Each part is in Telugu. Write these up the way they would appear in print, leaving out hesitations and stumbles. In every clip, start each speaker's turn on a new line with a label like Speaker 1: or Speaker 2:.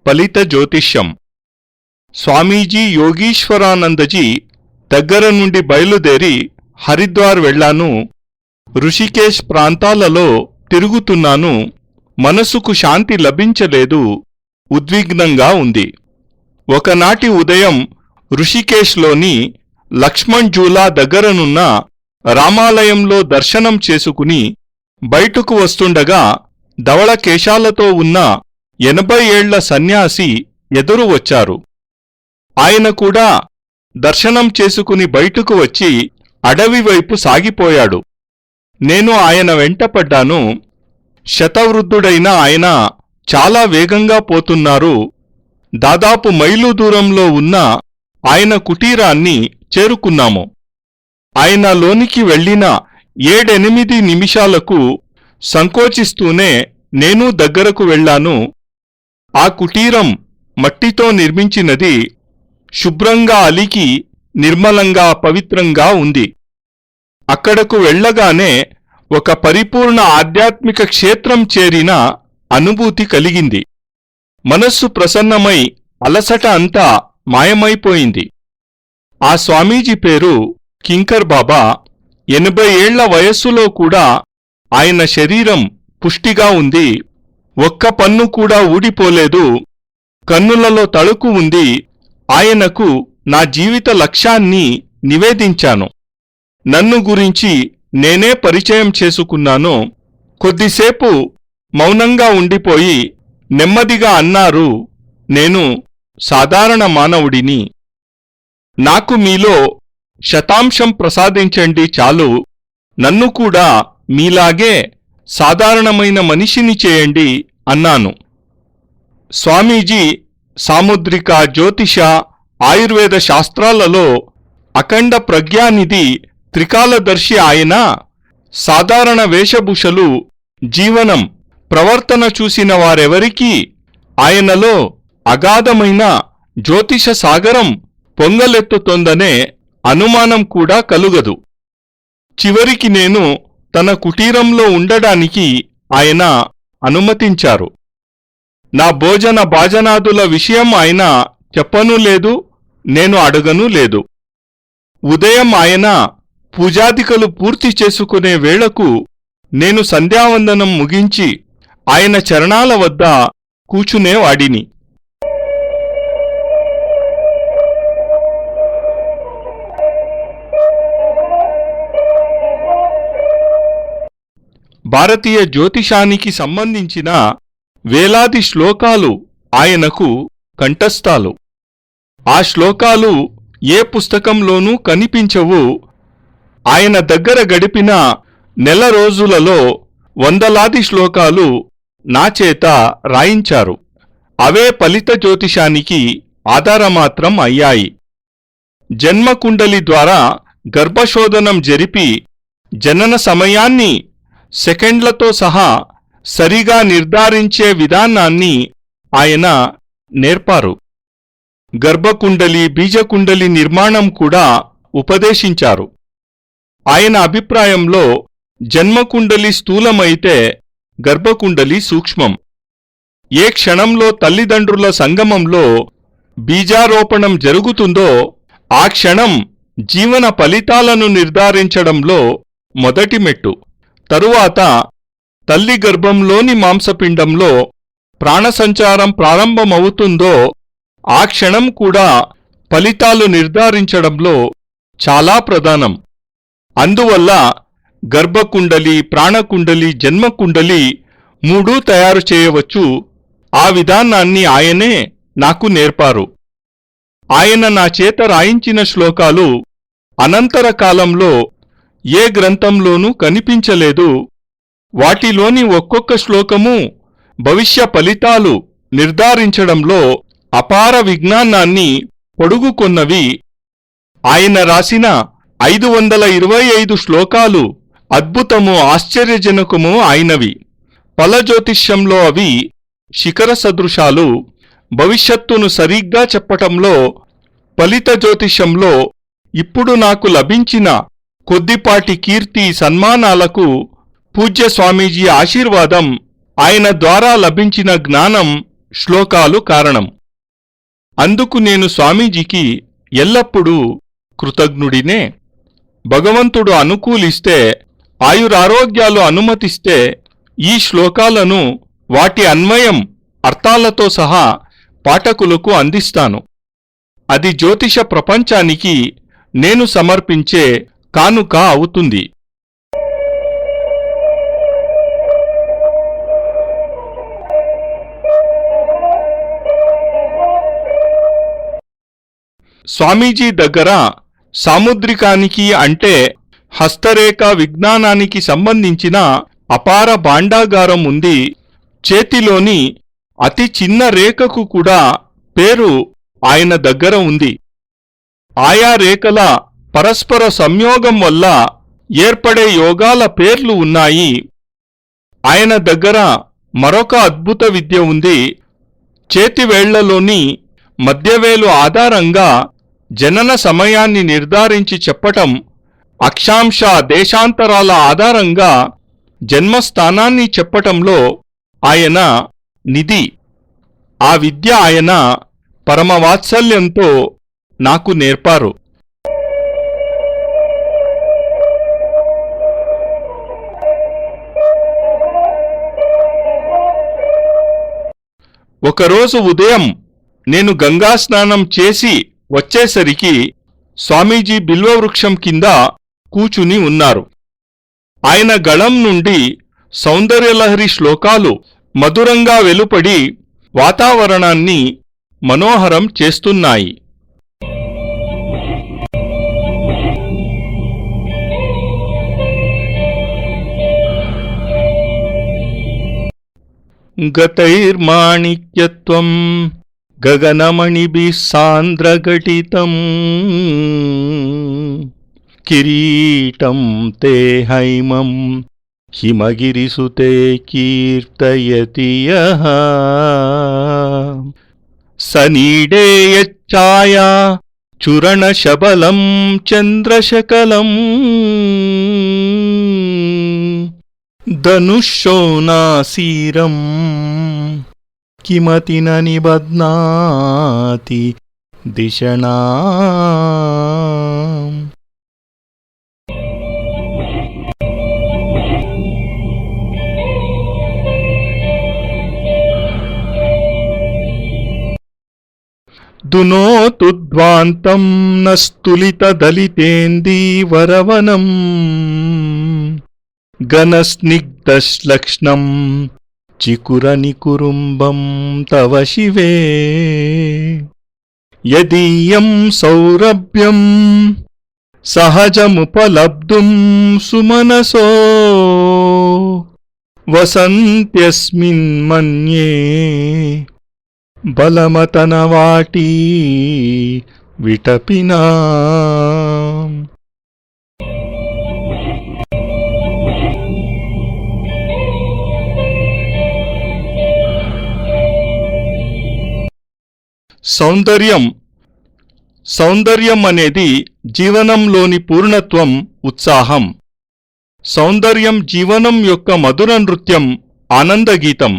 Speaker 1: ఫలిత జ్యోతిష్యం. స్వామీజీ యోగీశ్వరానందజీ దగ్గర నుండి బయలుదేరి హరిద్వార్ వెళ్లాను. ఋషికేశ్ ప్రాంతాలలో తిరుగుతున్నాను. మనసుకు శాంతి లభించలేదు. ఉద్విగ్నంగా ఉంది. ఒకనాటి ఉదయం ఋషికేశ్లోని లక్ష్మణ్ ఝూలా దగ్గరనున్న రామాలయంలో దర్శనం చేసుకుని బయటకు వస్తుండగా ధవళ కేశాలతో ఉన్న 80 ఏళ్ల సన్యాసి ఎదురు వచ్చారు. ఆయన కూడా దర్శనం చేసుకుని బయటకు వచ్చి అడవివైపు సాగిపోయాడు. నేను ఆయన వెంటపడ్డాను. శతవృద్ధుడైన ఆయన చాలా వేగంగా పోతున్నారు. దాదాపు మైలు దూరంలో ఉన్న ఆయన కుటీరాన్ని చేరుకున్నాము. ఆయన లోనికి వెళ్లిన 7-8 నిమిషాలకు సంకోచిస్తూనే నేను దగ్గరకు వెళ్లాను. ఆ కుటీరం మట్టితో నిర్మించినది. శుభ్రంగా అలికి నిర్మలంగా పవిత్రంగా ఉంది. అక్కడకు వెళ్లగానే ఒక పరిపూర్ణ ఆధ్యాత్మిక క్షేత్రం చేరిన అనుభూతి కలిగింది. మనస్సు ప్రసన్నమై అలసట అంతా మాయమైపోయింది. ఆ స్వామీజీ పేరు కింకర్ బాబా. 80 ఏళ్ల వయస్సులో కూడా ఆయన శరీరం పుష్టిగా ఉంది. ఒక్క పన్ను కూడా ఊడిపోలేదు. కన్నులలో తళుకు ఉంది. ఆయనకు నా జీవిత లక్ష్యాన్ని నివేదించాను. నన్ను గురించి నేనే పరిచయం చేసుకున్నాను. కొద్దిసేపు మౌనంగా ఉండిపోయి నెమ్మదిగా అన్నారు, నేను సాధారణ మానవుడిని. నాకు మీలో శతాంశం ప్రసాదించండి చాలు. నన్ను కూడా మీలాగే సాధారణమైన మనిషిని చేయండి అన్నాను. స్వామీజీ సాముద్రిక, జ్యోతిష, ఆయుర్వేద శాస్త్రాలలో అఖండ ప్రజ్ఞానిధి, త్రికాలదర్శి ఆయన. సాధారణ వేషభూషలు, జీవనం, ప్రవర్తన చూసిన వారెవరికీ ఆయనలో అగాధమైన జ్యోతిష సాగరం పొంగలెత్తుతోందనే అనుమానం కూడా కలుగదు. చివరికి నేను తన కుటీరంలో ఉండడానికి ఆయన అనుమతించారు. నా భోజన భాజనాదుల విషయం ఆయన చెప్పనూ లేదు, నేను అడగనూ లేదు. ఉదయం ఆయన పూజాదికలు పూర్తి చేసుకునే వేళకు నేను సంధ్యావందనం ముగించి ఆయన చరణాల వద్ద కూచునేవాడిని. భారతీయ జ్యోతిషానికి సంబంధించిన వేలాది శ్లోకాలు ఆయనకు కంఠస్థాలు. ఆ శ్లోకాలు ఏ పుస్తకంలోనూ కనిపించవు. ఆయన దగ్గర గడిపిన నెల రోజులలో వందలాది శ్లోకాలు నాచేత రాయించారు. అవే ఫలిత జ్యోతిషానికి ఆధారమాత్రం అయ్యాయి. జన్మకుండలి ద్వారా గర్భశోధనం జరిపి జనన సమయాన్ని సెకండ్లతో సహా సరిగా నిర్ధారించే విధానాన్ని ఆయన నేర్పారు. గర్భకుండలి, బీజకుండలి నిర్మాణం కూడా ఉపదేశించారు. ఆయన అభిప్రాయంలో జన్మకుండలి స్థూలమైతే గర్భకుండలి సూక్ష్మం. ఏ క్షణంలో తల్లిదండ్రుల సంగమంలో బీజారోపణం జరుగుతుందో ఆ క్షణం జీవన ఫలితాలను నిర్ధారించడంలో మొదటి మెట్టు. తరువాత తల్లి గర్భంలోని మాంసపిండంలో ప్రాణసంచారం ప్రారంభమవుతుందో ఆ క్షణం కూడా ఫలితాలు నిర్ధారించడంలో చాలా ప్రధానం. అందువల్ల గర్భకుండలి, ప్రాణకుండలి, జన్మకుండలి మూడూ తయారు చేయవచ్చు. ఆ విధానాన్ని ఆయనే నాకు నేర్పారు. ఆయన నా చేత రాయించిన శ్లోకాలు అనంతర కాలంలో ఏ గ్రంథంలోనూ కనిపించలేదు. వాటిలోని ఒక్కొక్క శ్లోకము భవిష్య ఫలితాలు నిర్ధారించడంలో అపార విజ్ఞానాన్ని పొడుగుకొన్నవి. ఆయన రాసిన 525 శ్లోకాలు అద్భుతము, ఆశ్చర్యజనకము అయినవి. ఫలజ్యోతిష్యంలో అవి శిఖర సదృశాలు. భవిష్యత్తును సరిగ్గా చెప్పటంలో ఫలిత జ్యోతిష్యంలో ఇప్పుడు నాకు లభించిన కొద్దిపాటి కీర్తి సన్మానాలకు పూజ్య స్వామీజీ ఆశీర్వాదం, ఆయన ద్వారా లభించిన జ్ఞానం శ్లోకాలు కారణం. అందుకు నేను స్వామీజీకి ఎల్లప్పుడూ కృతజ్ఞుడినే. భగవంతుడు అనుకూలిస్తే, ఆయురారోగ్యాలు అనుమతిస్తే ఈ శ్లోకాలను వాటి అన్వయం అర్థాలతో సహా పాఠకులకు అందిస్తాను. అది జ్యోతిష ప్రపంచానికి నేను సమర్పించే కానుక అవుతుంది. స్వామీజీ దగ్గర సాముద్రికానికి అంటే హస్తరేఖ విజ్ఞానానికి సంబంధించిన అపార భాండాగారం ఉంది. చేతిలోని అతి చిన్న రేఖకు కూడా పేరు ఆయన దగ్గర ఉంది. ఆయా రేఖల పరస్పర సంయోగం వల్ల ఏర్పడే యోగాల పేర్లు ఉన్నాయి. ఆయన దగ్గర మరొక అద్భుత విద్య ఉంది. చేతివేళ్లలోని మధ్యవేలు ఆధారంగా జనన సమయాన్ని నిర్ధారించి చెప్పటం, అక్షాంశ దేశాంతరాల ఆధారంగా జన్మస్థానాన్ని చెప్పటంలో ఆయన నిధి. ఆ విద్య ఆయన పరమవాత్సల్యంతో నాకు నేర్పారు. ఒకరోజు ఉదయం నేను గంగా స్నానం చేసి వచ్చేసరికి స్వామీజీ బిల్వవృక్షం కింద కూచుని ఉన్నారు. ఆయన గళం నుండి సౌందర్యలహరి శ్లోకాలు మధురంగా వెలుపడి వాతావరణాన్ని మనోహరం చేస్తున్నాయి. గతైర్మాణిక్యత్వం గగనమణిభిః సాంద్రఘటితం కిరీటం తే హైమం హిమగిరిసుతే కీర్తయతి యః సనీడే యచ్ఛాయా చురణశబలం చంద్రశకలం ధనుషోనాసీరం కిమతి న నిబధ్నాతి దిశనా. దునోతుద్వాంతం నస్తులితదలితేందీవరవనం ఘనస్నిగ్ధశ్లక్ష్ణం చికురనికురుంబం తవ శివే యదీయం సౌరభ్యం సహజముపలబ్ధుం సుమనసో వసంత్యస్మిన్ మన్యే బలమతనవాటీ విటపినా. సౌందర్యం అనేది జీవనంలోని పూర్ణత్వం, ఉత్సాహం. సౌందర్యం జీవనం యొక్క మధుర నృత్యం, ఆనందగీతం.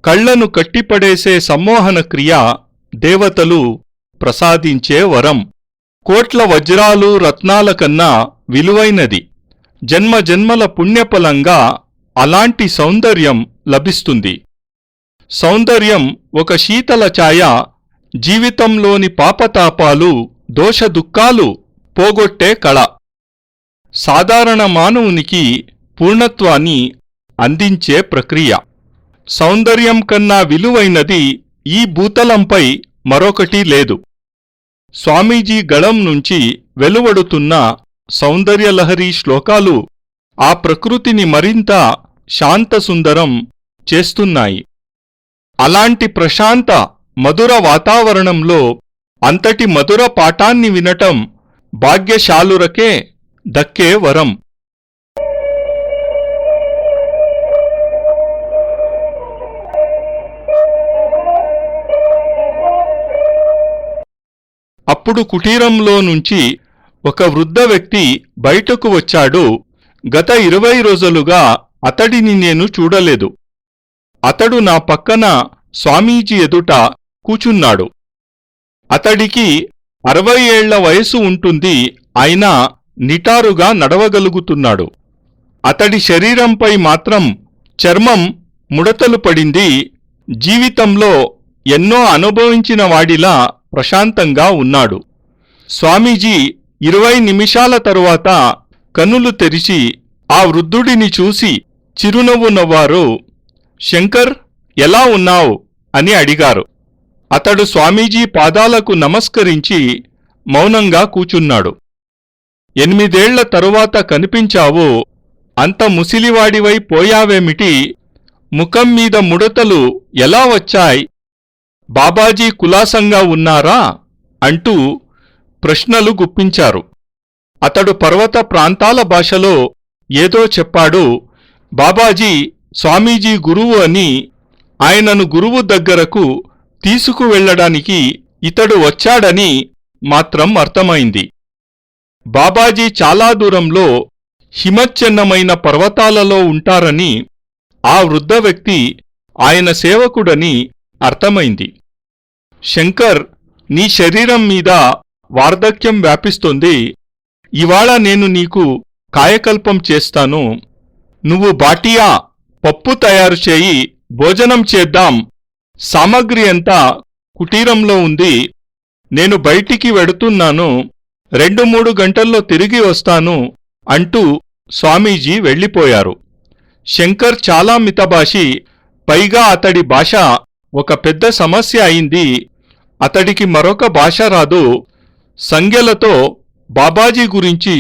Speaker 1: కళ్లను కట్టిపడేసే సమ్మోహన క్రియ దేవతలు ప్రసాదించే వరం. కోట్ల వజ్రాలు రత్నాల కన్నా విలువైనది. జన్మజన్మల పుణ్యఫలంగా అలాంటి సౌందర్యం లభిస్తుంది. సౌందర్యం ఒక శీతల ఛాయ, జీవితంలోని పాపతాపాలు దోషదుఖాలు పోగొట్టే కళ. సాధారణ మానవునికి పూర్ణత్వాన్ని అందించే ప్రక్రియ. సౌందర్యం కన్నా విలువైనది ఈ భూతలంపై మరొకటి లేదు. స్వామీజీ గళం నుంచి వెలువడుతున్న సౌందర్యలహరి శ్లోకాలు ఆ ప్రకృతిని మరింత శాంతసుందరం చేస్తున్నాయి. అలాంటి ప్రశాంత మధుర వాతావరణంలో అంతటి మధుర పాఠాన్ని వినటం భాగ్యశాలురకే దక్కే వరం. అప్పుడు కుటీరంలో నుంచి ఒక వృద్ధ వ్యక్తి బయటకు వచ్చాడు. గత 20 రోజులుగా అతడిని నేను చూడలేదు. అతడు నా పక్కన స్వామీజీ ఎదుట కూచున్నాడు. అతడికి 60 ఏళ్ల వయసు ఉంటుంది. అయినా నిటారుగా నడవగలుగుతున్నాడు. అతడి శరీరంపై మాత్రం చర్మం ముడతలు పడింది. జీవితంలో ఎన్నో అనుభవించిన వాడిలా ప్రశాంతంగా ఉన్నాడు. స్వామీజీ 20 నిమిషాల తరువాత కన్నులు తెరిచి ఆ వృద్ధుడిని చూసి చిరునవ్వు నవ్వారు. శంకర్, ఎలా ఉన్నావు అని అడిగారు. అతడు స్వామీజీ పాదాలకు నమస్కరించి మౌనంగా కూచున్నాడు. 8 ఏళ్ల తరువాత కనిపించావు, అంత ముసిలివాడివై పోయావేమిటి? ముఖం మీద ముడతలు ఎలా వచ్చాయి? బాబాజీ కులాసంగా ఉన్నారా అంటూ ప్రశ్నలు గుప్పించారు. అతడు పర్వత ప్రాంతాల భాషలో ఏదో చెప్పాడు. బాబాజీ స్వామీజీ గురువు అని, ఆయనను గురువు దగ్గరకు తీసుకువెళ్లడానికి ఇతడు వచ్చాడని మాత్రం అర్థమైంది. బాబాజీ చాలా దూరంలో హిమచ్ఛన్నమైన పర్వతాలలో ఉంటారని, ఆ వృద్ధ వ్యక్తి ఆయన సేవకుడని అర్థమైంది. శంకర్, నీ శరీరం మీద వార్ధక్యం వ్యాపిస్తుంది. ఇవాళ నేను నీకు కాయకల్పం చేస్తాను. నువ్వు బాటియా పప్పు తయారు చేయి, భోజనం చేద్దాం. సామగ్రి అంతా కుటీరంలో ఉంది. నేను బయటికి వెడుతున్నాను. 2-3 గంటల్లో తిరిగి వస్తాను అంటూ స్వామీజీ వెళ్ళిపోయారు. శంకర్ చాలా మితభాషి. పైగా అతడి భాష ఒక పెద్ద సమస్య అయింది. అతడికి మరొక భాష రాదు. సంజ్ఞలతో బాబాజీ గురించి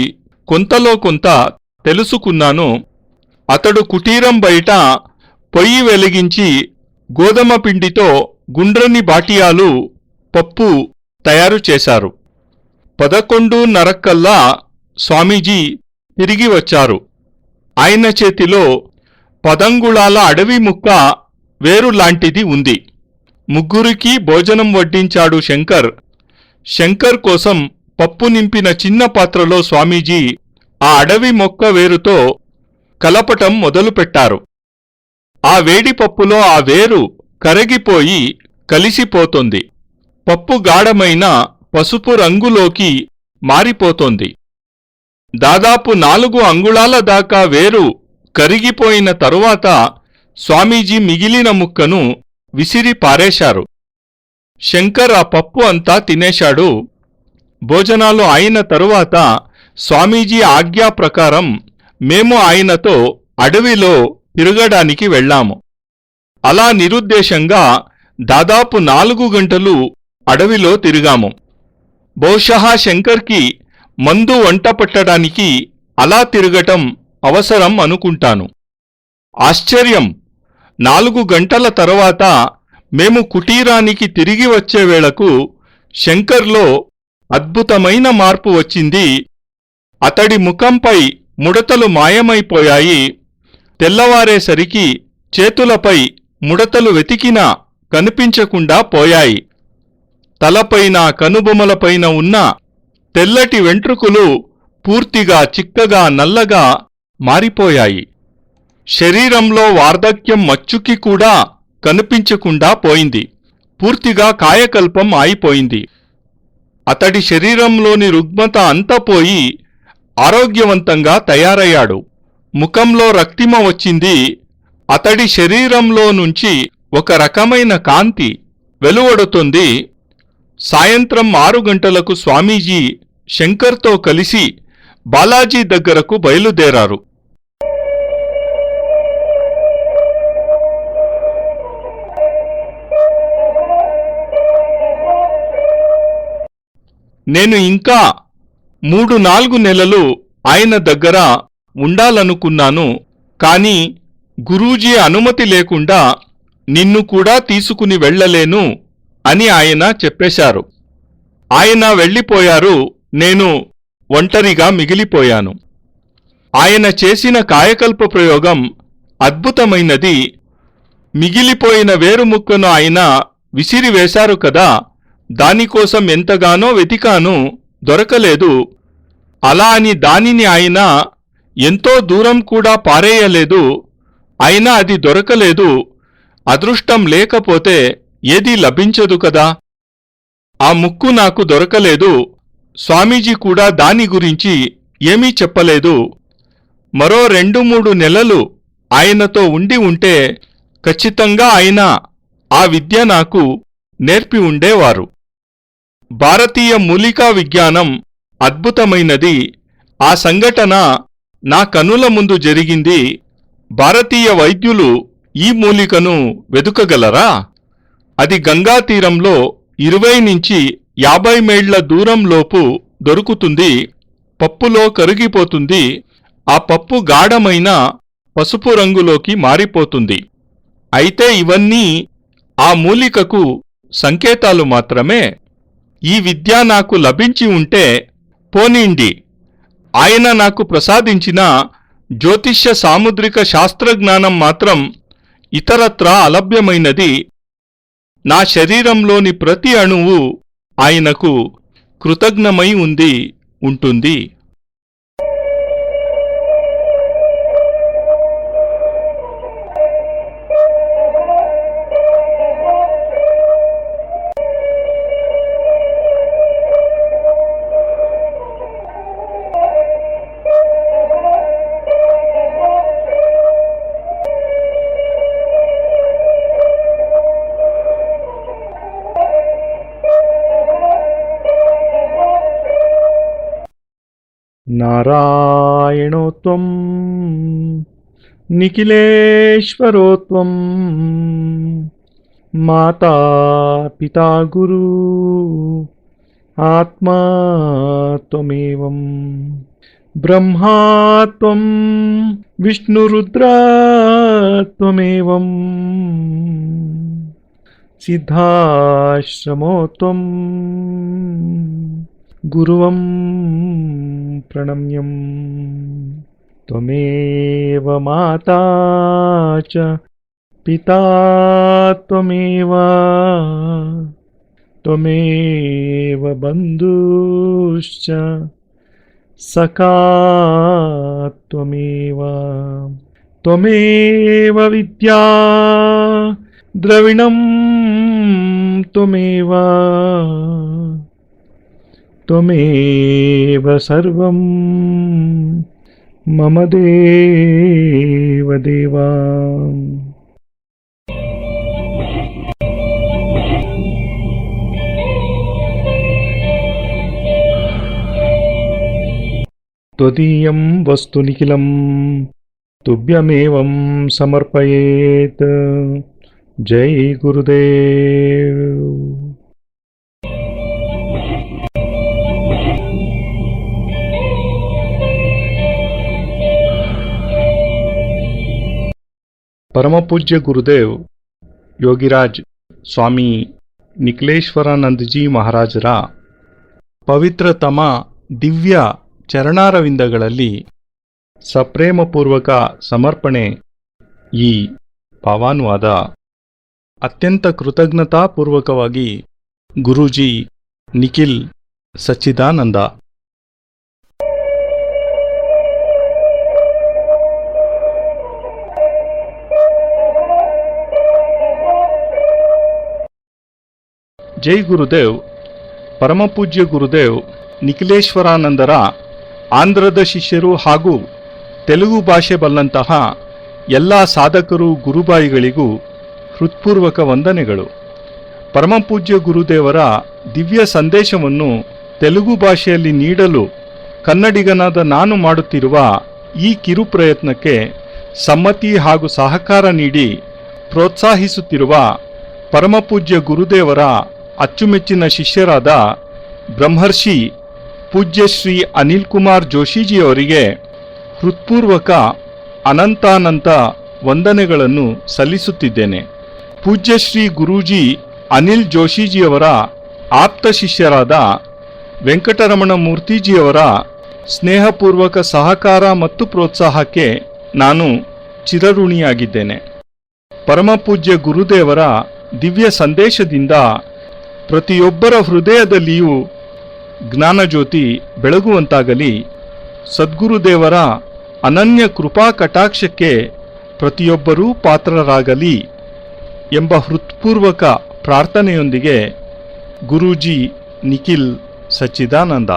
Speaker 1: కొంతలో కొంత తెలుసుకున్నాను. అతడు కుటీరం బయట పొయ్యి వెలిగించి గోధుమ పిండితో గుండ్రని బాటియాలు, పప్పు తయారు చేశారు. 11:30కల్లా స్వామీజీ తిరిగి వచ్చారు. ఆయన చేతిలో 10 అంగుళాల అడవి ముక్క వేరు లాంటిది ఉంది. ముగ్గురికి భోజనం వడ్డించాడు శంకర్. శంకర్ కోసం పప్పు నింపిన చిన్న పాత్రలో స్వామీజీ ఆ అడవి మొక్క వేరుతో కలపటం మొదలుపెట్టారు. ఆ వేడి పప్పులో ఆ వేరు కరిగిపోయి కలిసిపోతోంది. పప్పు గాఢమైన పసుపు రంగులోకి మారిపోతోంది. దాదాపు 4 అంగుళాల దాకా వేరు కరిగిపోయిన తరువాత స్వామీజీ మిగిలిన ముక్కను విసిరి పారేశారు. శంకర్ ఆ పప్పు అంతా తినేశాడు. భోజనాలు అయిన తరువాత స్వామీజీ ఆజ్ఞా ప్రకారం మేము ఆయనతో అడవిలో తిరగడానికి వెళ్ళాము. అలా నిరుద్దేశంగా దాదాపు 4 గంటలు అడవిలో తిరిగాము. బహుశా శంకర్కి మందు వంట పట్టడానికి అలా తిరగటం అవసరం అనుకుంటాను. ఆశ్చర్యం, 4 గంటల తరువాత మేము కుటీరానికి తిరిగి వచ్చే వేళకు శంకర్లో అద్భుతమైన మార్పు వచ్చింది. అతడి ముఖంపై ముడతలు మాయమైపోయాయి. తెల్లవారేసరికి చేతులపై ముడతలు వెతికినా కనిపించకుండా పోయాయి. తలపైన, కనుబొమలపైన ఉన్న తెల్లటి వెంట్రుకలు పూర్తిగా చిక్కగా నల్లగా మారిపోయాయి. శరీరంలో వార్ధక్యం మచ్చుకి కూడా కనిపించకుండా పోయింది. పూర్తిగా కాయకల్పం అయిపోయింది. అతడి శరీరంలోని రుగ్మత అంతా పోయి ఆరోగ్యవంతంగా తయారయ్యాడు. ముఖంలో రక్తిమ వచ్చింది. అతడి శరీరంలో నుంచి ఒక రకమైన కాంతి వెలువడుతుంది. సాయంత్రం 6 గంటలకు స్వామీజీ శంకర్తో కలిసి బాలాజీ దగ్గరకు బయలుదేరారు. నేను ఇంకా 3-4 నెలలు ఆయన దగ్గర ఉండాలనుకున్నాను. కాని గురూజీ అనుమతి లేకుండా నిన్ను కూడా తీసుకుని వెళ్ళలేను అని ఆయన చెప్పేశారు. ఆయన వెళ్ళిపోయారు. నేను ఒంటరిగా మిగిలిపోయాను. ఆయన చేసిన కాయకల్ప ప్రయోగం అద్భుతమైనది. మిగిలిపోయిన వేరుముక్కను ఆయన విసిరివేశారు కదా, దానికోసం ఎంతగానో వెతికాను, దొరకలేదు. అలా అని దానిని ఆయన ఎంతో దూరం కూడా పారేయలేదు. అయినా అది దొరకలేదు. అదృష్టం లేకపోతే ఏదీ లభించదు కదా. ఆ ముక్కు నాకు దొరకలేదు. స్వామీజీ కూడా దాని గురించి ఏమీ చెప్పలేదు. మరో 2-3 నెలలు ఆయనతో ఉండి ఉంటే ఖచ్చితంగా ఆయన ఆ విద్య నాకు నేర్పి ఉండేవారు. భారతీయ మూలికా విజ్ఞానం అద్భుతమైనది. ఆ సంఘటన నా కనుల ముందు జరిగింది. భారతీయ వైద్యులు ఈ మూలికను వెదుకగలరా? అది గంగా తీరంలో 20 నుంచి 50 మైళ్ల దూరంలోపు దొరుకుతుంది. పప్పులో కరిగిపోతుంది. ఆ పప్పు గాఢమైన పసుపు రంగులోకి మారిపోతుంది. అయితే ఇవన్నీ ఆ మూలికకు సంకేతాలు మాత్రమే. ఈ విద్య నాకు లభించి ఉంటే పోనీండి, ఆయన నాకు ప్రసాదించిన జ్యోతిష్య సాముద్రిక శాస్త్రజ్ఞానం మాత్రం ఇతరత్రా అలభ్యమైనది. నా శరీరంలోని ప్రతి అణువు ఆయనకు కృతజ్ఞమై ఉంటుంది.
Speaker 2: నారాయణోత్వం నిఖిలేశ్వరోత్వం మాతా పితా గురు ఆత్మా త్వమేవం బ్రహ్మాత్వం విష్ణురుద్రాత్వమేవం సిద్ధాశ్రమోత్వం గురువం ప్రణమ్యం త్వమేవ మాతా చ పితా త్వమేవ త్వమేవ బంధుశ్చ సఖా త్వమేవ త్వమేవ విద్యా ద్రవిణం త్వమేవ త్వమేవ సర్వం మమ దేవ దేవా. త్వదీయం వస్తు నిఖిలం తుభ్యమేవం సమర్పయేత్. జై గురుదేవ్. పరమపూజ్య గురుదేవ్ ಯೋಗಿರಾಜ್ ಸ್ವಾಮಿ ನಿಖಿಲೇಶ್ವರಾನಂದಜಿ ಮಹಾರಾಜರ ಪವಿತ್ರತಮ ದಿವ್ಯ ಚರಣಾರವಿಂದಗಳಲ್ಲಿ ಸಪ್ರೇಮಪೂರ್ವಕ ಸಮರ್ಪಣೆ ಈ ಭಾವಾನುವಾದ. ಅತ್ಯಂತ ಕೃತಜ್ಞತಾಪೂರ್ವಕವಾಗಿ ಗುರೂಜಿ ನಿಖಿಲ್ ಸಚ್ಚಿದಾನಂದ. ಜೈ ಗುರುದೇವ್. ಪರಮಪೂಜ್ಯ ಗುರುದೇವ್ ನಿಖಿಲೇಶ್ವರಾನಂದರ ಆಂಧ್ರದ ಶಿಷ್ಯರು ಹಾಗೂ ತೆಲುಗು ಭಾಷೆ ಬಲ್ಲಂತಹ ಎಲ್ಲ ಸಾಧಕರು ಗುರುಬಾಯಿಗಳಿಗೂ ಹೃತ್ಪೂರ್ವಕ ವಂದನೆಗಳು. ಪರಮಪೂಜ್ಯ ಗುರುದೇವರ ದಿವ್ಯ ಸಂದೇಶವನ್ನು ತೆಲುಗು ಭಾಷೆಯಲ್ಲಿ ನೀಡಲು ಕನ್ನಡಿಗನಾದ ನಾನು ಮಾಡುತ್ತಿರುವ ಈ ಕಿರು ಪ್ರಯತ್ನಕ್ಕೆ ಸಮ್ಮತಿ ಹಾಗೂ ಸಹಕಾರ ನೀಡಿ ಪ್ರೋತ್ಸಾಹಿಸುತ್ತಿರುವ ಪರಮಪೂಜ್ಯ ಗುರುದೇವರ ಅಚ್ಚುಮೆಚ್ಚಿನ ಶಿಷ್ಯರಾದ ಬ್ರಹ್ಮರ್ಷಿ ಪೂಜ್ಯ ಶ್ರೀ ಅನಿಲ್ ಕುಮಾರ್ ಜೋಶಿಜಿಯವರಿಗೆ ಹೃತ್ಪೂರ್ವಕ ಅನಂತಾನಂತ ವಂದನೆಗಳನ್ನು ಸಲ್ಲಿಸುತ್ತಿದ್ದೇನೆ. ಪೂಜ್ಯ ಶ್ರೀ ಗುರೂಜಿ ಅನಿಲ್ ಜೋಶಿಜಿಯವರ ಆಪ್ತ ಶಿಷ್ಯರಾದ ವೆಂಕಟರಮಣ ಮೂರ್ತಿಜಿಯವರ ಸ್ನೇಹಪೂರ್ವಕ ಸಹಕಾರ ಮತ್ತು ಪ್ರೋತ್ಸಾಹಕ್ಕೆ ನಾನು ಚಿರಋಣಿಯಾಗಿದ್ದೇನೆ. ಪರಮಪೂಜ್ಯ ಗುರುದೇವರ ದಿವ್ಯ ಸಂದೇಶದಿಂದ ಪ್ರತಿಯೊಬ್ಬರ ಹೃದಯದಲ್ಲಿಯೂ ಜ್ಞಾನಜ್ಯೋತಿ ಬೆಳಗುವಂತಾಗಲಿ. ಸದ್ಗುರುದೇವರ ಅನನ್ಯ ಕೃಪಾ ಕಟಾಕ್ಷಕ್ಕೆ ಪ್ರತಿಯೊಬ್ಬರೂ ಪಾತ್ರರಾಗಲಿ. ಎಂಬ ಹೃತ್ಪೂರ್ವಕ ಪ್ರಾರ್ಥನೆಯೊಂದಿಗೆ ಗುರೂಜಿ ನಿಖಿಲ್ ಸಚ್ಚಿದಾನಂದ.